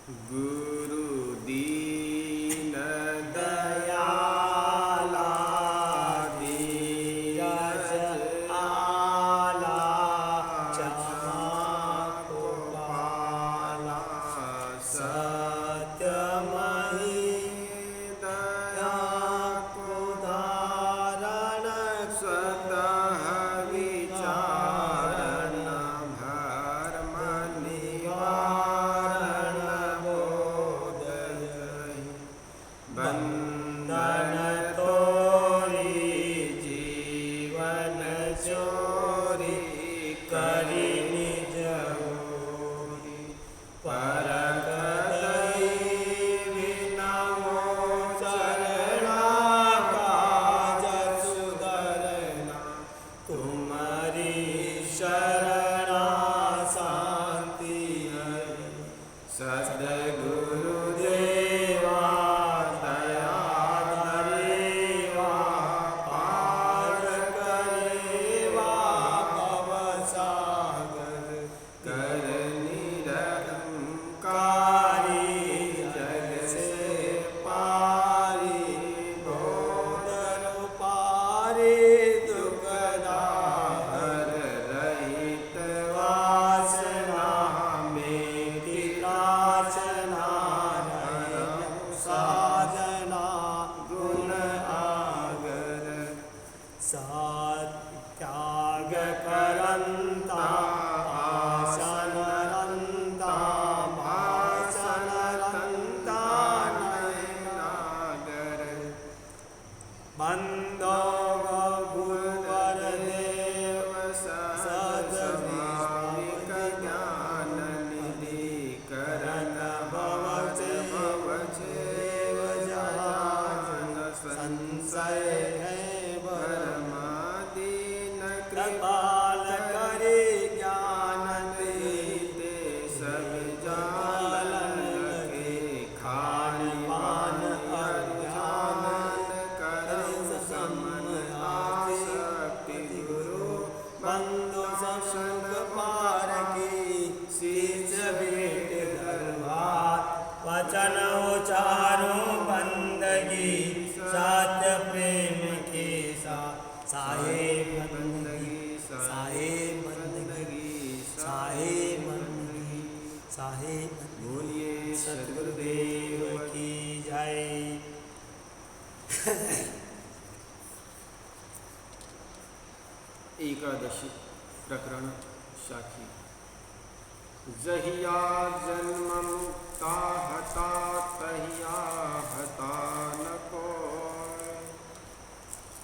गुरु दीन दयाला धीरज आला क्षमा कृपाला सत्यमयी दया को धारण स्वतः विचारण भर्म निवारण बोधयहि बंधन तोरी जीवन चोरी करि निज होरी परख दई विनमो चरणा काज सुधरना तुम्हारी शरणा शांति है सद्गुरुदेवा दया धरेवा पार करेवा भव सागर कर निरंकारी जग से पारी बोधर पारी दुखदाहर रहित वासना मेरी काचना साधना गुण आगर त्याग करंता आसन रंता भाषण रंता नयनागर बंदो गुरुवर देव सदभाविक ज्ञान निधि करण भवच भवचेव जहाजन संशय है परमादीन कृपाल करे ज्ञान देते सब जालन लगे खान पान अज्ञान करम समन आसक्ति गुरु बंधु संग पार की शीश भेट दरबार वचन उचारो बंदगी सत्य प्रेम के साथ साहेब बंदगी साहेब बंदगी साहेब बंदगी साहेब बोलिए सद्गुरुदेव की जय। एकादशी प्रकरण साखी जहिया जन्म मुक्ता हता तहिया हता न कोय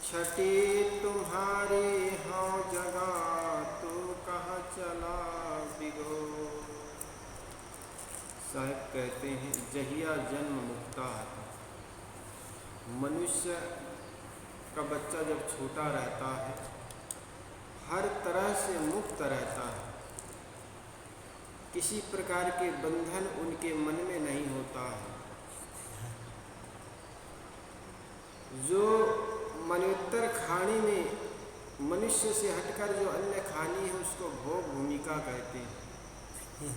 छठी तुम्हारी हाँ जगा तू कहाँ चला बिगो। साहब कहते हैं जहिया जन्म मुक्ता हता, मनुष्य का बच्चा जब छोटा रहता है हर तरह से मुक्त रहता है, किसी प्रकार के बंधन उनके मन में नहीं होता है। जो मनोत्तर खानी में मनुष्य से हटकर जो अन्य खानी है उसको भोग भूमिका कहते हैं।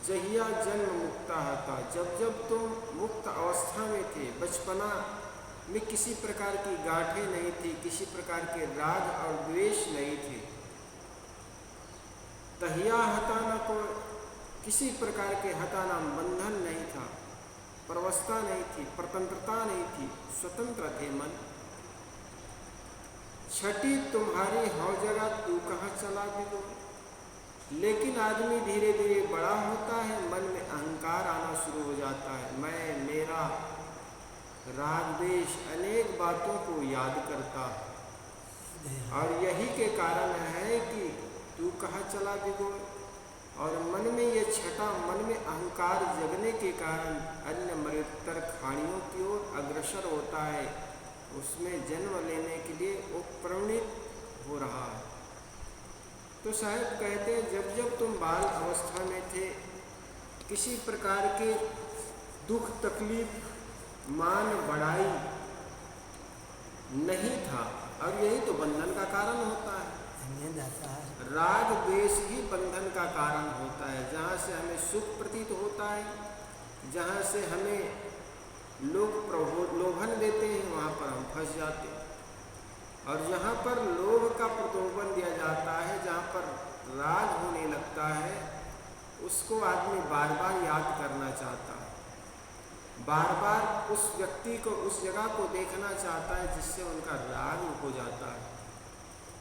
जहिया जन्म मुक्ता था, जब जब तुम मुक्त अवस्था में थे, बचपना में किसी प्रकार की गांठें नहीं थी, किसी प्रकार के राग और द्वेष नहीं थे। तहिया हताना को किसी प्रकार के हताना बंधन नहीं था, परवस्था नहीं थी, स्वतंत्रता नहीं थी, स्वतंत्र थे मन। छठी तुम्हारी हौ जगह तू कहाँ चला बिगो। लेकिन आदमी धीरे धीरे बड़ा होता है, मन में अहंकार आना शुरू हो जाता है, मैं मेरा राग द्वेष अनेक बातों को याद करता है। और यही के कारण है कि तू कहाँ चला बिगो। और मन में ये छठा मन में अहंकार जगने के कारण अन्य मृत्तर खानियों की ओर अग्रसर होता है, उसमें जन्म लेने के लिए वो प्रणित हो रहा है। तो साहब कहते हैं जब जब तुम बाल अवस्था में थे किसी प्रकार के दुख तकलीफ मान बढ़ाई नहीं था, और यही तो बंधन का कारण होता है। राग द्वेष ही बंधन का कारण होता है। जहाँ से हमें सुख प्रतीत होता है, जहाँ से हमें लोग प्रलोभन देते हैं, वहाँ पर हम फंस जाते हैं। और जहाँ पर लोभ का प्रलोभन दिया जाता है, जहाँ पर राग होने लगता है, उसको आदमी बार बार याद करना चाहता है, बार बार उस व्यक्ति को, उस जगह को देखना चाहता है जिससे उनका राग हो जाता है।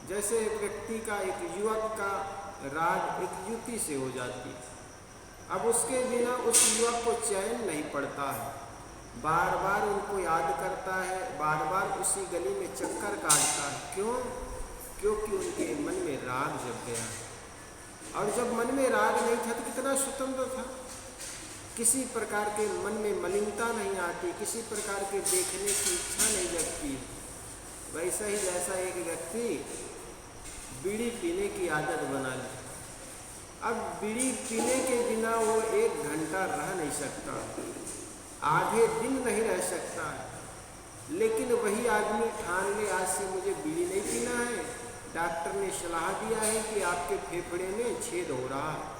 जैसे एक व्यक्ति का, एक युवक का राग एक युवती से हो जाती है, अब उसके बिना उस युवक को चैन नहीं पड़ता है, बार बार उनको याद करता है, बार बार उसी गली में चक्कर काटता है। क्यों? क्योंकि उनके मन में राग जग गया। और जब मन में राग नहीं था तो कितना स्वतंत्र था, किसी प्रकार के मन में मलिनता नहीं आती, किसी प्रकार के देखने की इच्छा नहीं जगती। वैसा ही जैसा एक व्यक्ति बीड़ी पीने की आदत बना ली, अब बीड़ी पीने के बिना वो 1 घंटा रह नहीं सकता, आधे दिन नहीं रह सकता। लेकिन वही आदमी ठान ले आज से मुझे बीड़ी नहीं पीना है, डॉक्टर ने सलाह दिया है कि आपके फेफड़े में छेद हो रहा है,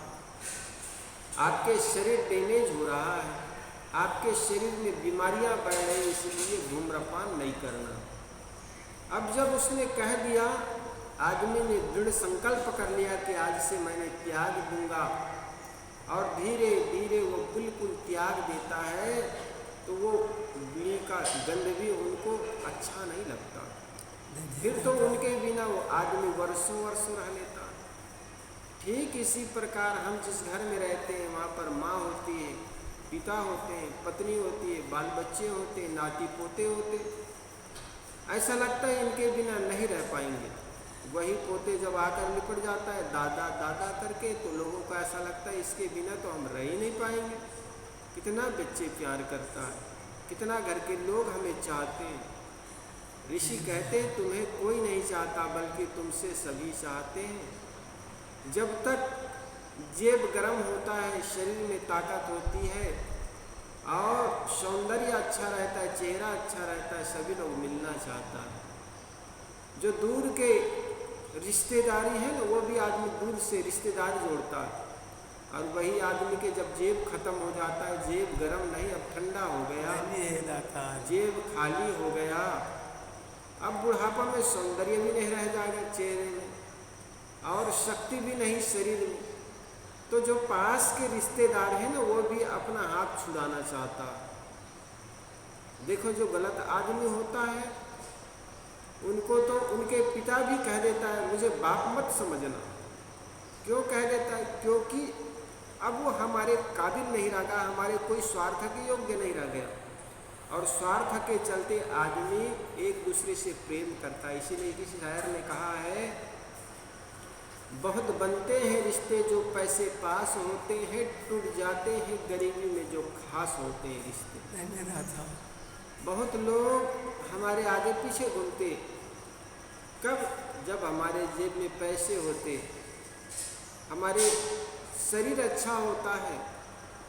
आपके शरीर डैमेज हो रहा है, आपके शरीर में बीमारियां बढ़ रही, इसलिए धूम्रपान नहीं करना। अब जब उसने कह दिया, आदमी ने दृढ़ संकल्प कर लिया कि आज से मैंने त्याग दूंगा, और धीरे धीरे वो बिल्कुल त्याग देता है, तो वो बीड़ी का गंध भी उनको अच्छा नहीं लगता। फिर तो उनके बिना वो आदमी वर्षों वर्षों रह लेता। ठीक इसी प्रकार हम जिस घर में रहते हैं, वहाँ पर माँ होती है, पिता होते हैं, पत्नी होती है, बाल बच्चे होते हैं, नाती पोते होते हैं। ऐसा लगता है इनके बिना नहीं रह पाएंगे। वही पोते जब आकर लिपट जाता है दादा दादा करके, तो लोगों को ऐसा लगता है इसके बिना तो हम रह ही नहीं पाएंगे। कितना बच्चे प्यार करता है, कितना घर के लोग हमें चाहते हैं। ऋषि कहते हैं तुम्हें कोई नहीं चाहता, बल्कि तुमसे सभी चाहते हैं। जब तक जेब गर्म होता है, शरीर में ताकत होती है और सौंदर्य अच्छा रहता है, चेहरा अच्छा रहता है, सभी लोग मिलना चाहता है। जो दूर के रिश्तेदारी है ना, वो भी आदमी दूर से रिश्तेदार जोड़ता है। और वही आदमी के जब जेब खत्म हो जाता है, जेब गरम नहीं, अब ठंडा हो गया, जेब खाली हो गया, अब बुढ़ापा में सौंदर्य भी नहीं रह जाएगा चेहरे में, और शक्ति भी नहीं शरीर में। तो जो पास के रिश्तेदार हैं ना, वो भी अपना हाथ छुड़ाना चाहता। देखो जो गलत आदमी होता है, उनको तो उनके पिता भी कह देता है मुझे बाप मत समझना। क्यों कह देता है? क्योंकि अब वो हमारे काबिल नहीं रह गया, हमारे कोई स्वार्थ के योग्य नहीं रह गया। और स्वार्थ के चलते आदमी एक दूसरे से प्रेम करता है। इसीलिए किसी शायर ने कहा है, बहुत बनते हैं रिश्ते जो पैसे पास होते हैं, टूट जाते हैं गरीबी में जो खास होते हैं रिश्ते। बहुत लोग हमारे आगे पीछे घूमते, कब? जब हमारे जेब में पैसे होते, हमारे शरीर अच्छा होता है,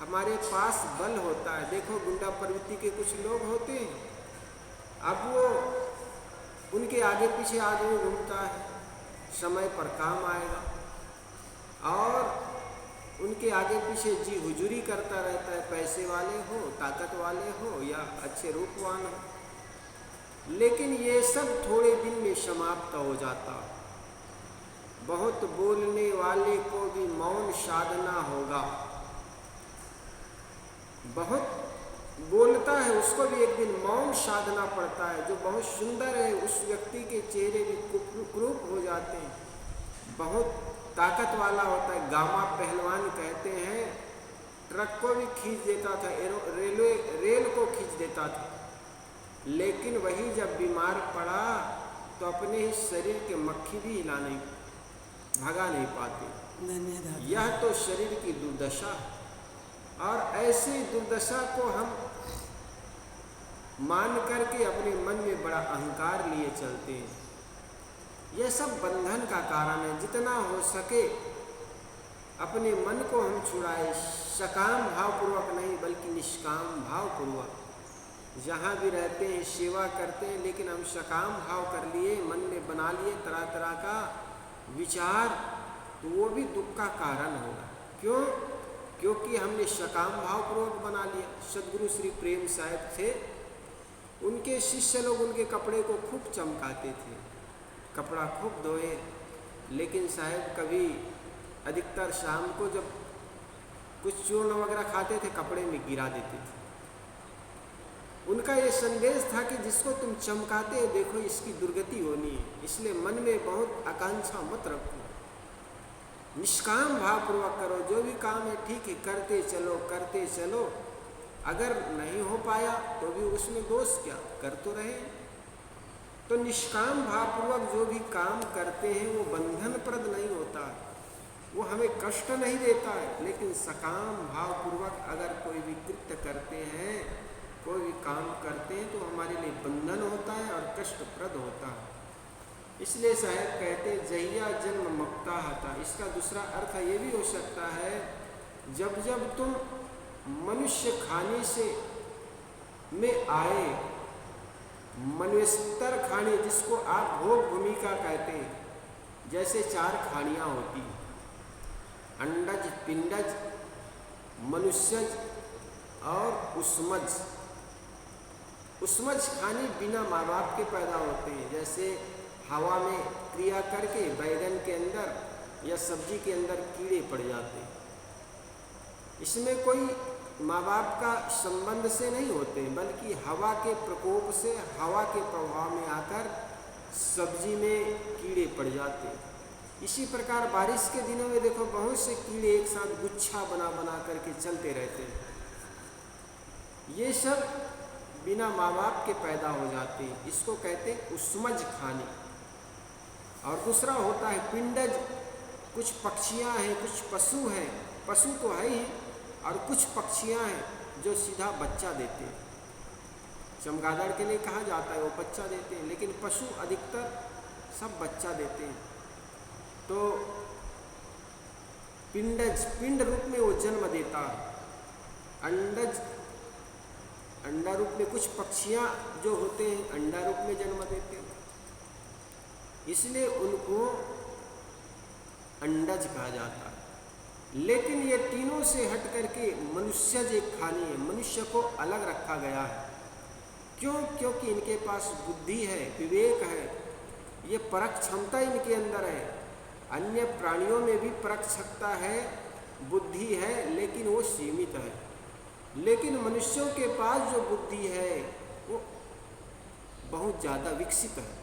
हमारे पास बल होता है। देखो गुंडा प्रवृत्ति के कुछ लोग होते हैं, अब वो उनके आगे पीछे आदमी घूमता है, समय पर काम आएगा, और उनके आगे पीछे जी हुजूरी करता रहता है, पैसे वाले हो, ताकत वाले हो, या अच्छे रूपवान हो। लेकिन ये सब थोड़े दिन में समाप्त हो जाता। बहुत बोलने वाले को भी मौन साधना होगा। बहुत बोलता है उसको भी एक दिन मौन साधना पड़ता है। जो बहुत सुंदर है उस व्यक्ति के चेहरे भी कुरूप हो जाते हैं। बहुत ताकत वाला होता है, गामा पहलवान कहते हैं, ट्रक को भी खींच देता था, रेल को खींच देता था। लेकिन वही जब बीमार पड़ा तो अपने ही शरीर के मक्खी भी भगा नहीं पाते। यह तो शरीर की दुर्दशा है, और ऐसी दुर्दशा को हम मान करके अपने मन में बड़ा अहंकार लिए चलते हैं। यह सब बंधन का कारण है। जितना हो सके अपने मन को हम छुड़ाए, सकाम भावपूर्वक नहीं बल्कि निष्काम भावपूर्वक। जहाँ भी रहते हैं सेवा करते हैं, लेकिन हम सकाम भाव कर लिए, मन में बना लिए तरह तरह का विचार, तो वो भी दुख का कारण होगा। क्यों? क्योंकि हमने सकाम भावपूर्वक बना लिया। सदगुरु श्री प्रेम साहब थे, उनके शिष्य लोग उनके कपड़े को खूब चमकाते थे, कपड़ा खूब धोए, लेकिन साहब कभी अधिकतर शाम को जब कुछ चूर्ण वगैरह खाते थे कपड़े में गिरा देते थे। उनका ये संदेश था कि जिसको तुम चमकाते हो देखो इसकी दुर्गति होनी है, इसलिए मन में बहुत आकांक्षा मत रखो, निष्काम भावपूर्वक करो। जो भी काम है ठीक है, करते चलो करते चलो, अगर नहीं हो पाया तो भी उसमें दोष क्या, कर तो रहे। तो निष्काम भावपूर्वक जो भी काम करते हैं वो बंधनप्रद नहीं होता, वो हमें कष्ट नहीं देता है। लेकिन सकाम भावपूर्वक अगर कोई भी कृत्य करते हैं, कोई भी काम करते हैं तो हमारे लिए बंधन होता है और कष्टप्रद होता है। इसलिए साहब कहते जहिया जन्म मक्ता था। इसका दूसरा अर्थ ये भी हो सकता है, जब जब तुम मनुष्य खाने से में आए, मन्वस्तर खाने जिसको आप भोग भूमिका कहते हैं, जैसे 4 खानियाँ होती हैं, अंडज, पिंडज, मनुष्यज और उस्मज। उस्मज खाने बिना माँ बाप के पैदा होते हैं, जैसे हवा में क्रिया करके बैगन के अंदर या सब्जी के अंदर कीड़े पड़ जाते हैं। इसमें कोई माँ बाप का संबंध से नहीं होते, बल्कि हवा के प्रकोप से, हवा के प्रभाव में आकर सब्जी में कीड़े पड़ जाते हैं। इसी प्रकार बारिश के दिनों में देखो बहुत से कीड़े एक साथ गुच्छा बना बना करके चलते रहते हैं। ये सब बिना माँ बाप के पैदा हो जाते हैं, इसको कहते हैं उस्मज खाने। और दूसरा होता है पिंडज, कुछ पक्षियाँ हैं, कुछ पशु हैं, पशु तो है ही, और कुछ पक्षियाँ हैं जो सीधा बच्चा देते हैं। चमगादड़ के लिए कहा जाता है वो बच्चा देते हैं, लेकिन पशु अधिकतर सब बच्चा देते हैं। तो पिंडज, पिंड रूप में वो जन्म देता है। अंडज, अंडा रूप में कुछ पक्षियाँ जो होते हैं अंडा रूप में जन्म देते हैं, इसलिए उनको अंडज कहा जाता है। लेकिन ये तीनों से हट करके मनुष्य जो खानी है, मनुष्य को अलग रखा गया है। क्यों? क्योंकि इनके पास बुद्धि है, विवेक है, ये परख क्षमता इनके अंदर है। अन्य प्राणियों में भी परख सकता है, बुद्धि है, लेकिन वो सीमित है। लेकिन मनुष्यों के पास जो बुद्धि है वो बहुत ज़्यादा विकसित है।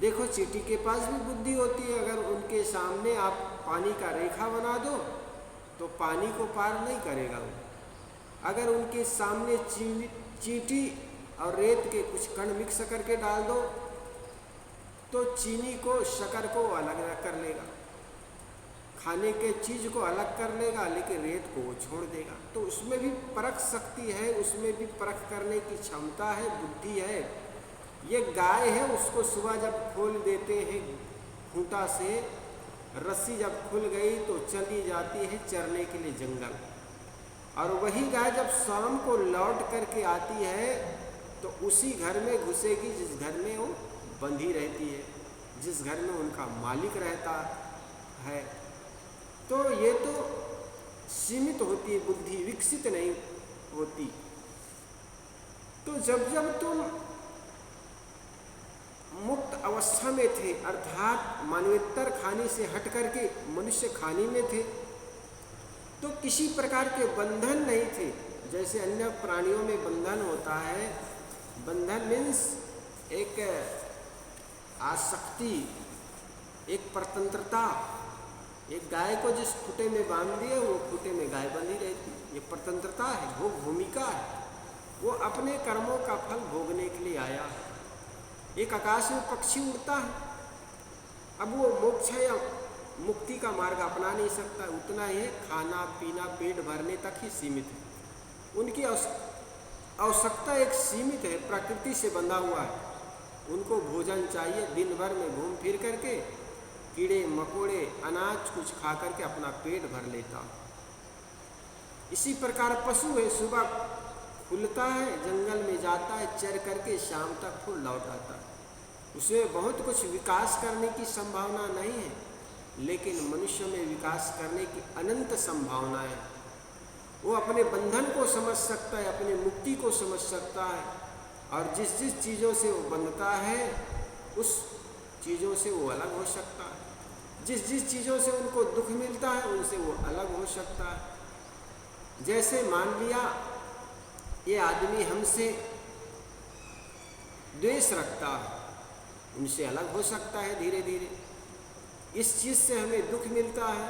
देखो चींटी के पास भी बुद्धि होती है, अगर उनके सामने आप पानी का रेखा बना दो तो पानी को पार नहीं करेगा वो। अगर उनके सामने चींटी और रेत के कुछ कण मिक्स करके डाल दो तो चीनी को, शक्कर को अलग कर लेगा, खाने के चीज़ को अलग कर लेगा, लेकिन रेत को वो छोड़ देगा। तो उसमें भी परख शक्ति है, उसमें भी परख करने की क्षमता है, बुद्धि है। ये गाय है, उसको सुबह जब खोल देते हैं खूंटा से, रस्सी जब खुल गई तो चली जाती है चरने के लिए जंगल। और वही गाय जब शाम को लौट करके आती है तो उसी घर में घुसेगी जिस घर में वो बंधी रहती है, जिस घर में उनका मालिक रहता है। तो ये तो सीमित होती है बुद्धि, विकसित नहीं होती। तो जब जब तुम मुक्त अवस्था में थे, अर्थात मानवेतर खाने से हट करके मनुष्य खाने में थे, तो किसी प्रकार के बंधन नहीं थे। जैसे अन्य प्राणियों में बंधन होता है। बंधन मीन्स एक आसक्ति, एक परतंत्रता। एक गाय को जिस खूटे में बांध दिए वो खूटे में गाय बंधी रहती, ये परतंत्रता है, भोग भूमिका है। वो अपने कर्मों का फल भोगने के लिए आया है। एक आकाश में पक्षी उड़ता है, अब वो मोक्ष या मुक्ति का मार्ग अपना नहीं सकता, उतना ही खाना पीना पेट भरने तक ही सीमित है। उनकी आवश्यकता एक सीमित है, प्रकृति से बंधा हुआ है। उनको भोजन चाहिए, दिन भर में घूम फिर करके कीड़े मकोड़े अनाज कुछ खा करके अपना पेट भर लेता। इसी प्रकार पशु है, सुबह खुलता है, जंगल में जाता है, चर करके शाम तक फिर लौट आता है। उसमें बहुत कुछ विकास करने की संभावना नहीं है। लेकिन मनुष्य में विकास करने की अनंत संभावना है। वो अपने बंधन को समझ सकता है, अपनी मुक्ति को समझ सकता है, और जिस जिस चीज़ों से वो बंधता है उस चीज़ों से वो अलग हो सकता है। जिस जिस चीज़ों से उनको दुख मिलता है उनसे वो अलग हो सकता है। जैसे मान लिया ये आदमी हमसे द्वेष रखता है, उनसे अलग हो सकता है धीरे धीरे। इस चीज़ से हमें दुख मिलता है,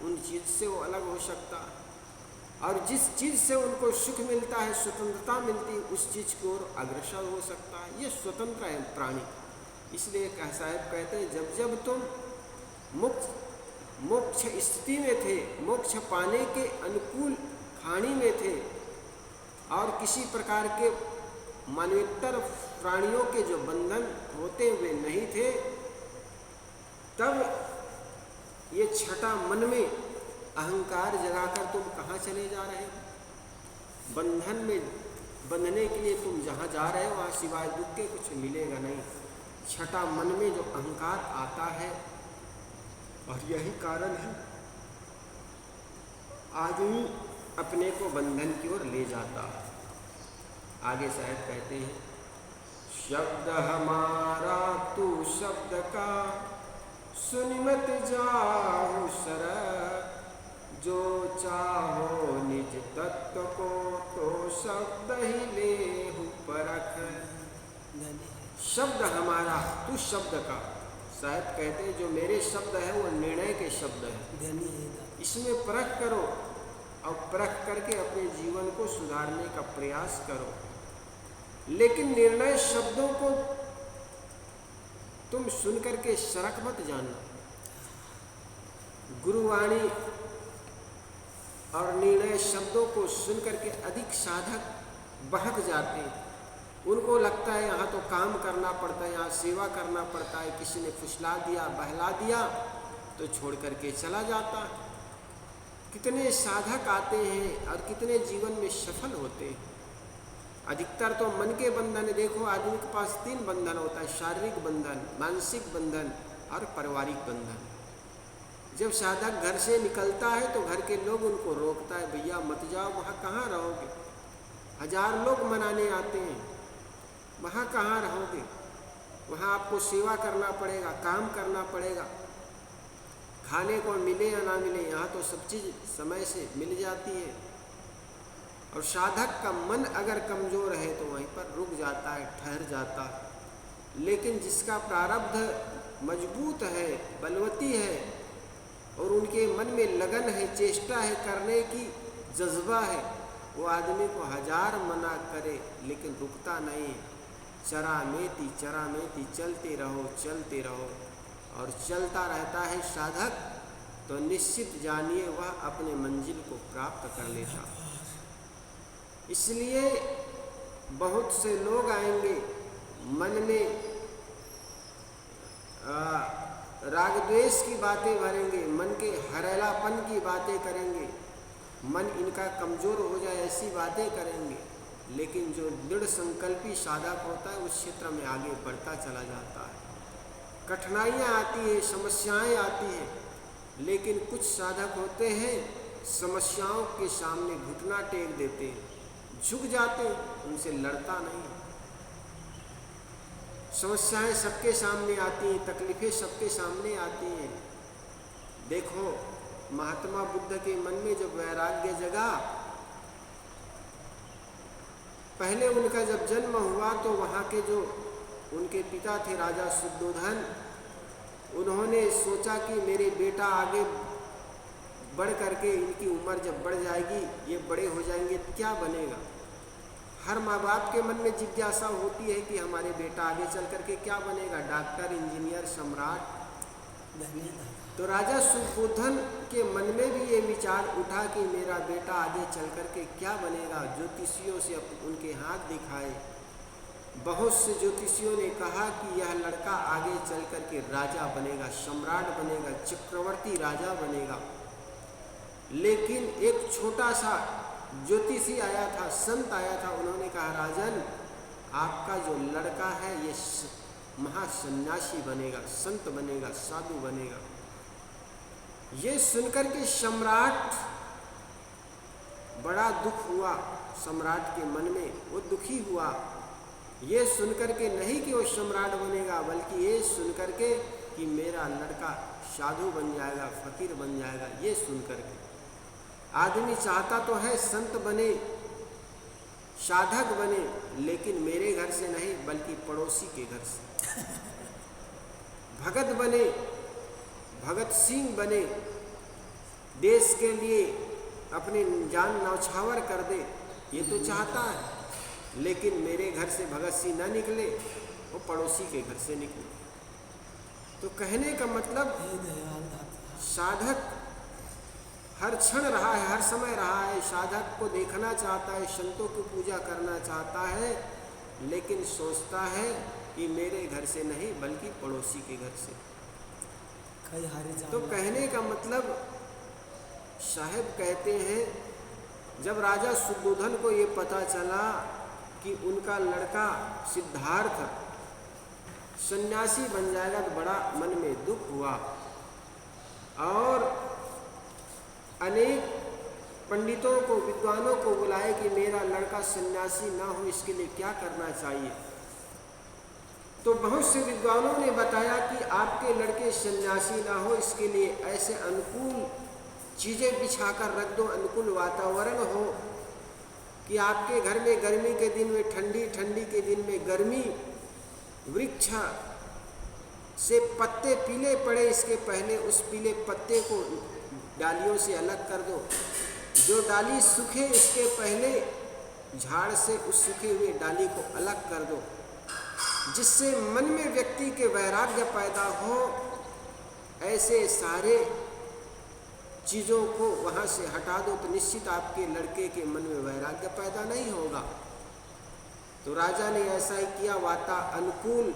उन चीज़ से वो अलग हो सकता है। और जिस चीज़ से उनको सुख मिलता है, स्वतंत्रता मिलती है, उस चीज़ की ओर अग्रसर हो सकता है। ये स्वतंत्र है प्राणी। इसलिए साहब कहते हैं जब जब तुम मोक्ष स्थिति में थे, मोक्ष पाने के अनुकूल खानी में थे, और किसी प्रकार के मानवेतर प्राणियों के जो बंधन होते हुए नहीं थे, तब ये छठा मन में अहंकार जगाकर तुम कहाँ चले जा रहे हो? बंधन में बंधने के लिए तुम जहाँ जा रहे हो वहाँ सिवाय दुख के कुछ मिलेगा नहीं। छठा मन में जो अहंकार आता है, और यही कारण है आदमी अपने को बंधन की ओर ले जाता है। आगे शायद कहते हैं शब्द हमारा तू शब्द का सुन मत जाओ सर, जो चाहो निज तत्व को तो शब्द ही ले परख। शब्द हमारा तू शब्द का, शायद कहते हैं जो मेरे शब्द है वो निर्णय के शब्द है, इसमें परख करो और परख करके अपने जीवन को सुधारने का प्रयास करो। लेकिन निर्णय शब्दों को तुम सुन करके सरक मत जानना। गुरुवाणी और निर्णय शब्दों को सुन करके अधिक साधक बहक जाते हैं। उनको लगता है यहाँ तो काम करना पड़ता है, यहाँ सेवा करना पड़ता है, किसी ने फुसला दिया बहला दिया तो छोड़ करके चला जाता है। कितने साधक आते हैं और कितने जीवन में सफल होते हैं। अधिकतर तो मन के बंधन, देखो आदमी के पास 3 बंधन होता है, शारीरिक बंधन, मानसिक बंधन और पारिवारिक बंधन। जब साधक घर से निकलता है तो घर के लोग उनको रोकता है, भैया मत जाओ, वहाँ कहाँ रहोगे? 1000 लोग मनाने आते हैं, वहाँ कहाँ रहोगे? वहाँ आपको सेवा करना पड़ेगा, काम करना पड़ेगा, खाने को मिले या ना मिले, यहाँ तो सब चीज़ समय से मिल जाती है। और साधक का मन अगर कमज़ोर है तो वहीं पर रुक जाता है, ठहर जाता है। लेकिन जिसका प्रारब्ध मजबूत है, बलवती है, और उनके मन में लगन है, चेष्टा है, करने की जज्बा है, वो आदमी को 1000 मना करे लेकिन रुकता नहीं। चरा मेती चलते रहो और चलता रहता है साधक, तो निश्चित जानिए वह अपने मंजिल को प्राप्त कर लेता। इसलिए बहुत से लोग आएंगे, मन में राग द्वेष की बातें भरेंगे, मन के हरेलापन की बातें करेंगे, मन इनका कमज़ोर हो जाए ऐसी बातें करेंगे। लेकिन जो दृढ़ संकल्पी साधक होता है उस क्षेत्र में आगे बढ़ता चला जाता है। कठिनाइयाँ आती हैं, समस्याएं आती हैं, लेकिन कुछ साधक होते हैं समस्याओं के सामने घुटना टेक देते हैं, झुक जाते हैं, उनसे लड़ता नहीं। समस्याएं सबके सामने आती हैं, तकलीफ़ें सबके सामने आती हैं। देखो महात्मा बुद्ध के मन में जब वैराग्य जगा, पहले उनका जब जन्म हुआ तो वहाँ के जो उनके पिता थे राजा शुद्धोधन, उन्होंने सोचा कि मेरे बेटा आगे बढ़ करके इनकी उम्र जब बढ़ जाएगी, ये बड़े हो जाएंगे, क्या बनेगा। हर माँ बाप के मन में जिज्ञासा होती है कि हमारे बेटा आगे चल करके क्या बनेगा, डॉक्टर, इंजीनियर, सम्राट। तो राजा शुद्धोधन के मन में भी ये विचार उठा कि मेरा बेटा आगे चल करके क्या बनेगा। ज्योतिषियों से उनके हाथ दिखाए, बहुत से ज्योतिषियों ने कहा कि यह लड़का आगे चल करके राजा बनेगा, सम्राट बनेगा, चक्रवर्ती राजा बनेगा। लेकिन एक छोटा सा ज्योतिषी आया था, संत आया था, उन्होंने कहा राजन, आपका जो लड़का है ये महासन्यासी बनेगा, संत बनेगा, साधु बनेगा। ये सुनकर के सम्राट बड़ा दुख हुआ, सम्राट के मन में वो दुखी हुआ। ये सुनकर के नहीं कि वो सम्राट बनेगा, बल्कि ये सुनकर के कि मेरा लड़का साधु बन जाएगा, फकीर बन जाएगा। ये सुनकर के आदमी चाहता तो है संत बने, साधक बने, लेकिन मेरे घर से नहीं बल्कि पड़ोसी के घर से भगत बने, भगत सिंह बने, देश के लिए अपनी जान न्यौछावर कर दे, ये तो चाहता है। लेकिन मेरे घर से भगत सिंह न निकले, वो पड़ोसी के घर से निकले। तो कहने का मतलब साधक हर क्षण रहा है, हर समय रहा है, साधक को देखना चाहता है, संतों की पूजा करना चाहता है, लेकिन सोचता है कि मेरे घर से नहीं बल्कि पड़ोसी के घर से। तो कहने का मतलब साहब कहते हैं, जब राजा शुद्धोधन को ये पता चला कि उनका लड़का सिद्धार्थ सन्यासी बन जाएगा, तो बड़ा मन में दुख हुआ और अनेक पंडितों को, विद्वानों को बुलाए कि मेरा लड़का सन्यासी ना हो, इसके लिए क्या करना चाहिए। तो बहुत से विद्वानों ने बताया कि आपके लड़के सन्यासी ना हो, इसके लिए ऐसे अनुकूल चीज़ें बिछाकर रख दो, अनुकूल वातावरण हो कि आपके घर में गर्मी के दिन में ठंडी, ठंडी के दिन में गर्मी, वृक्ष से पत्ते पीले पड़े, इसके पहले उस पीले पत्ते को डालियों से अलग कर दो। जो डाली सूखे, इसके पहले झाड़ से उस सूखे हुए डाली को अलग कर दो, जिससे मन में व्यक्ति के वैराग्य पैदा हो। ऐसे सारे चीज़ों को वहाँ से हटा दो तो निश्चित आपके लड़के के मन में वैराग्य पैदा नहीं होगा। तो राजा ने ऐसा ही किया, अनुकूल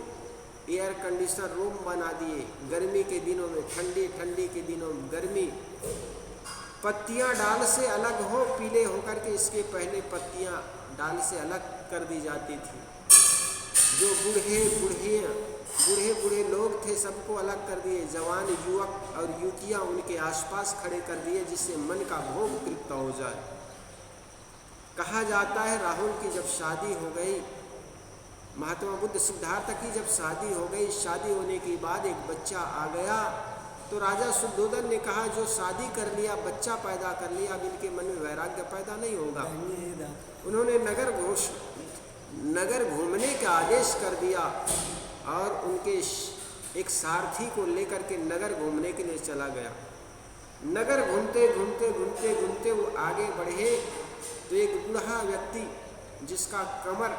एयर कंडीशनर रूम बना दिए। गर्मी के दिनों में ठंडी, ठंडी के दिनों में गर्मी। पत्तियां डाल से अलग हो, पीले होकर के इसके पहले पत्तियां डाल से अलग कर दी जाती थी। जो बूढ़े लोग थे सबको अलग कर दिए, जवान युवक और युवतियां उनके आसपास खड़े कर दिए, जिससे मन का भोग तृप्त हो जाए। कहा जाता है राहुल की जब शादी हो गई, महात्मा बुद्ध सिद्धार्थ की जब शादी हो गई, शादी होने के बाद एक बच्चा आ गया, तो राजा शुद्धोधन ने कहा जो शादी कर लिया, बच्चा पैदा कर लिया, अब इनके मन में वैराग्य पैदा नहीं होगा। उन्होंने नगर घूमने का आदेश कर दिया और उनके एक सारथी को लेकर के नगर घूमने के लिए चला गया। नगर घूमते घूमते घूमते घूमते वो आगे बढ़े तो एक बूढ़ा व्यक्ति जिसका कमर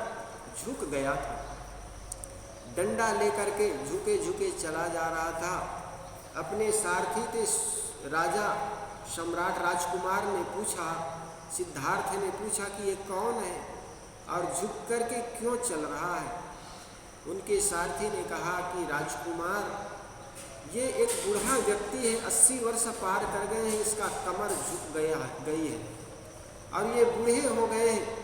झुक गया था, डंडा लेकर के झुके झुके चला जा रहा था। अपने सारथी थे राजा सम्राट राजकुमार ने पूछा, सिद्धार्थ ने पूछा कि ये कौन है और झुक करके क्यों चल रहा है। उनके सारथी ने कहा कि राजकुमार, ये एक बूढ़ा व्यक्ति है, 80 वर्ष पार कर गए हैं, इसका कमर झुक गई है और ये बूढ़े हो गए हैं।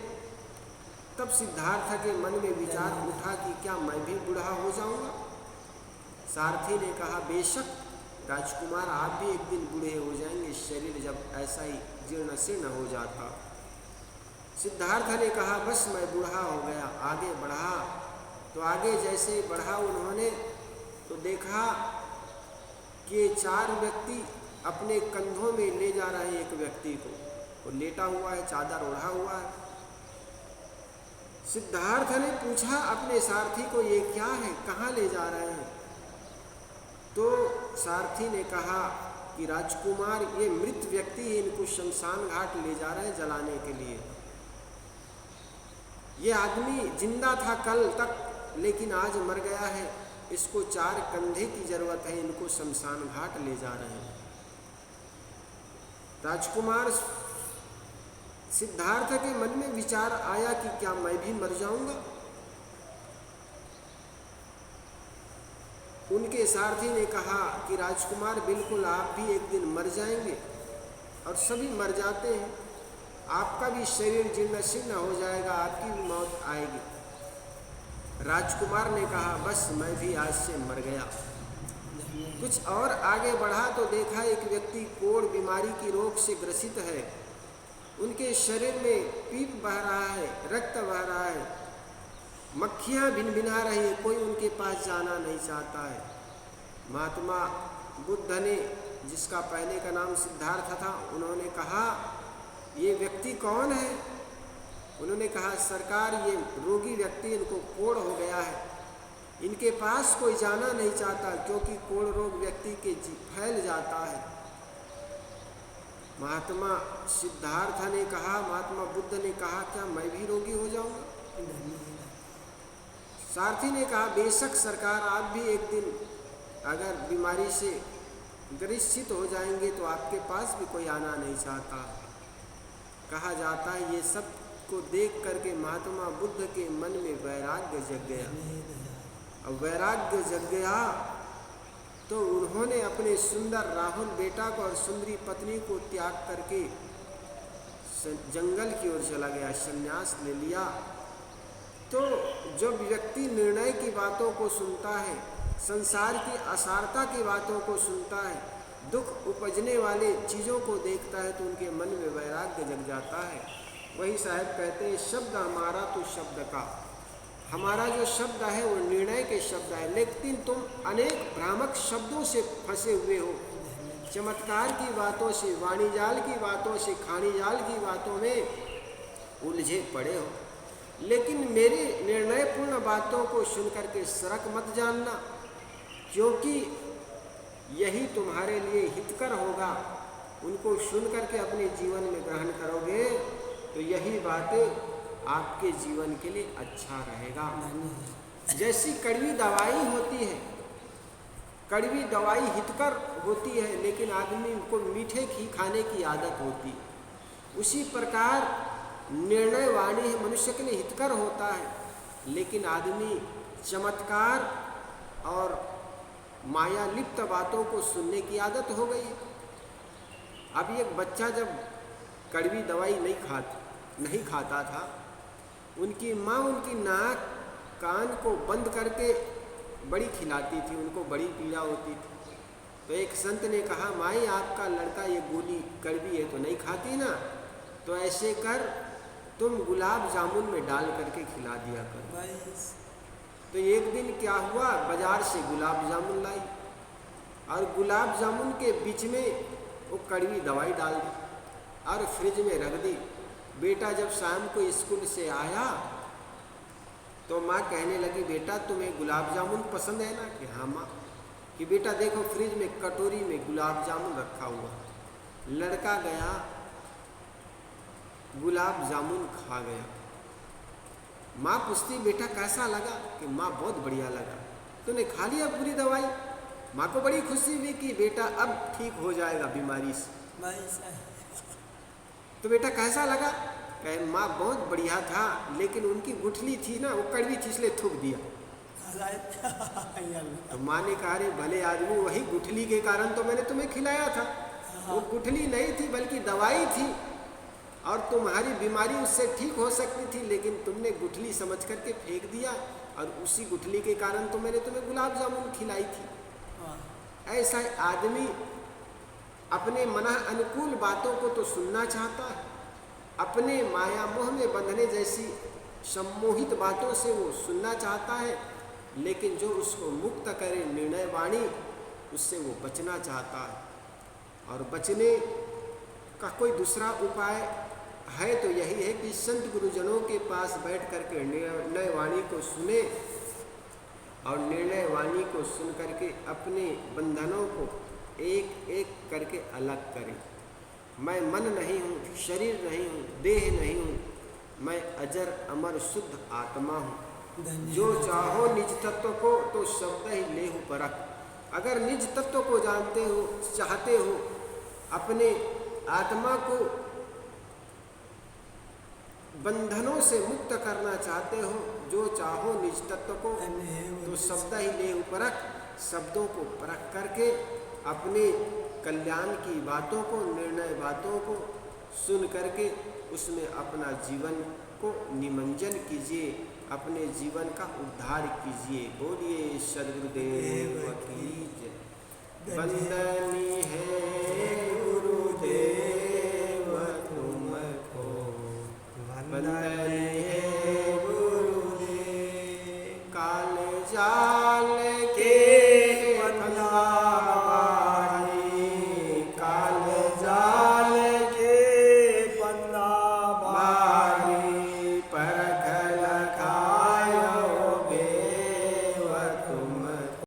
तब सिद्धार्थ के मन में विचार उठा कि क्या मैं भी बूढ़ा हो जाऊंगा। सारथी ने कहा, बेशक राजकुमार, आप भी एक दिन बूढ़े हो जाएंगे, शरीर जब ऐसा ही जीर्ण शीर्ण हो जाता। सिद्धार्थ ने कहा, बस मैं बूढ़ा हो गया। आगे बढ़ा तो आगे जैसे ही बढ़ा उन्होंने तो देखा कि 4 व्यक्ति अपने कंधों में ले जा रहे हैं एक व्यक्ति को, वो लेटा हुआ है, चादर ओढ़ा हुआ है। सिद्धार्थ ने पूछा अपने सारथी को, ये क्या है, कहाँ ले जा रहे हैं। तो सारथी ने कहा कि राजकुमार, ये मृत व्यक्ति है, इनको शमशान घाट ले जा रहे हैं जलाने के लिए। ये आदमी जिंदा था कल तक, लेकिन आज मर गया है, इसको 4 कंधे की जरूरत है, इनको शमशान घाट ले जा रहे हैं। राजकुमार सिद्धार्थ के मन में विचार आया कि क्या मैं भी मर जाऊंगा। उनके सारथी ने कहा कि राजकुमार, बिल्कुल आप भी एक दिन मर जाएंगे और सभी मर जाते हैं, आपका भी शरीर जीर्ण शीर्ण हो जाएगा, आपकी भी मौत आएगी। राजकुमार ने कहा, बस मैं भी आज से मर गया। कुछ और आगे बढ़ा तो देखा एक व्यक्ति कोढ़ बीमारी की रोग से ग्रसित है। उनके शरीर में पीप बह रहा है, रक्त बह रहा है, मक्खियाँ भिनभिना रही है, कोई उनके पास जाना नहीं चाहता है। महात्मा बुद्ध ने, जिसका पहले का नाम सिद्धार्थ था, उन्होंने कहा ये व्यक्ति कौन है? उन्होंने कहा सरकार, ये रोगी व्यक्ति, इनको कोढ़ हो गया है, इनके पास कोई जाना नहीं चाहता क्योंकि कोढ़ रोग व्यक्ति के फैल जाता है। महात्मा सिद्धार्थ ने कहा, महात्मा बुद्ध ने कहा क्या मैं भी रोगी हो जाऊंगा? सारथी ने कहा बेशक सरकार, आप भी एक दिन अगर बीमारी से ग्रसित हो जाएंगे तो आपके पास भी कोई आना नहीं चाहता। कहा जाता है ये सब को देख करके महात्मा बुद्ध के मन में वैराग्य जग गया। अब वैराग्य जग गया तो उन्होंने अपने सुंदर राहुल बेटा को और सुंदरी पत्नी को त्याग करके जंगल की ओर चला गया, संन्यास ले लिया। तो जब व्यक्ति निर्णय की बातों को सुनता है, संसार की असारता की बातों को सुनता है, दुख उपजने वाले चीज़ों को देखता है तो उनके मन में वैराग्य जग जाता है। वही साहब कहते हैं शब्द हमारा तो शब्द का, हमारा जो शब्द है वो निर्णय के शब्द है, लेकिन तुम अनेक भ्रामक शब्दों से फंसे हुए हो, चमत्कार की बातों से, वाणिजाल की बातों से, खाणीजाल की बातों में उलझे पड़े हो। लेकिन मेरी निर्णयपूर्ण बातों को सुनकर के सरक मत जानना, क्योंकि यही तुम्हारे लिए हितकर होगा। उनको सुन करके अपने जीवन में ग्रहण करोगे तो यही बातें आपके जीवन के लिए अच्छा रहेगा। जैसी कड़वी दवाई होती है, कड़वी दवाई हितकर होती है, लेकिन आदमी को मीठे ही खाने की आदत होती, उसी प्रकार निर्णय वाणी मनुष्य के लिए हितकर होता है, लेकिन आदमी चमत्कार और माया लिप्त बातों को सुनने की आदत हो गई। अब एक बच्चा जब कड़वी दवाई नहीं खाता था, उनकी माँ उनकी नाक कान को बंद करके बड़ी खिलाती थी, उनको बड़ी पीड़ा होती थी। तो एक संत ने कहा माई आपका लड़का ये गोली कड़वी है तो नहीं खाती ना, तो ऐसे कर तुम गुलाब जामुन में डाल करके खिला दिया कर। तो एक दिन क्या हुआ, बाजार से गुलाब जामुन लाई और गुलाब जामुन के बीच में वो कड़वी दवाई डाल दी और फ्रिज में रख दी। बेटा जब शाम को स्कूल से आया तो माँ कहने लगी बेटा तुम्हें गुलाब जामुन पसंद है ना? कि हाँ माँ। कि बेटा देखो फ्रिज में कटोरी में गुलाब जामुन रखा हुआ। लड़का गया, गुलाब जामुन खा गया। माँ पूछती बेटा कैसा लगा? कि माँ बहुत बढ़िया लगा। तूने खा लिया पूरी दवाई? माँ को बड़ी खुशी हुई कि बेटा अब ठीक हो जाएगा बीमारी से। तो बेटा कैसा लगा? कहे माँ बहुत बढ़िया था, लेकिन उनकी गुठली थी ना वो कड़वी थी इसलिए थूक दिया। तो माँ ने कहा अरे भले आदमी, वही गुठली के कारण तो मैंने तुम्हें खिलाया था। वो गुठली नहीं थी बल्कि दवाई थी और तुम्हारी बीमारी उससे ठीक हो सकती थी, लेकिन तुमने गुठली समझ करके फेंक दिया और उसी गुठली के कारण तो मैंने तुम्हें गुलाब जामुन खिलाई थी। ऐसा आदमी अपने मन अनुकूल बातों को तो सुनना चाहता है, अपने माया मोह में बंधने जैसी सम्मोहित बातों से वो सुनना चाहता है, लेकिन जो उसको मुक्त करे निर्णय वाणी उससे वो बचना चाहता है। और बचने का कोई दूसरा उपाय है तो यही है कि संत गुरुजनों के पास बैठ करके निर्णय वाणी को सुने और निर्णय वाणी को सुन करके अपने बंधनों को एक एक करके अलग करें। मैं मन नहीं हूँ, शरीर नहीं हूँ, देह नहीं हूँ, मैं अजर अमर शुद्ध आत्मा हूँ। जो चाहो निज तत्व को तो शब्द ही लेहु परख। अगर निज तत्व को जानते हो, चाहते हो, अपने आत्मा को बंधनों से मुक्त करना चाहते हो, जो चाहो निज तत्व को तो शब्द ही लेहु परख। शब्दों को परख करके अपने कल्याण की बातों को, निर्णय बातों को सुन करके उसमें अपना जीवन को निमंजन कीजिए, अपने जीवन का उद्धार कीजिए। बोलिए सद्गुरुदेव की जय। वंदनी है गुरुदेव तुमको, वंदनी है गुरुदेव। काल जा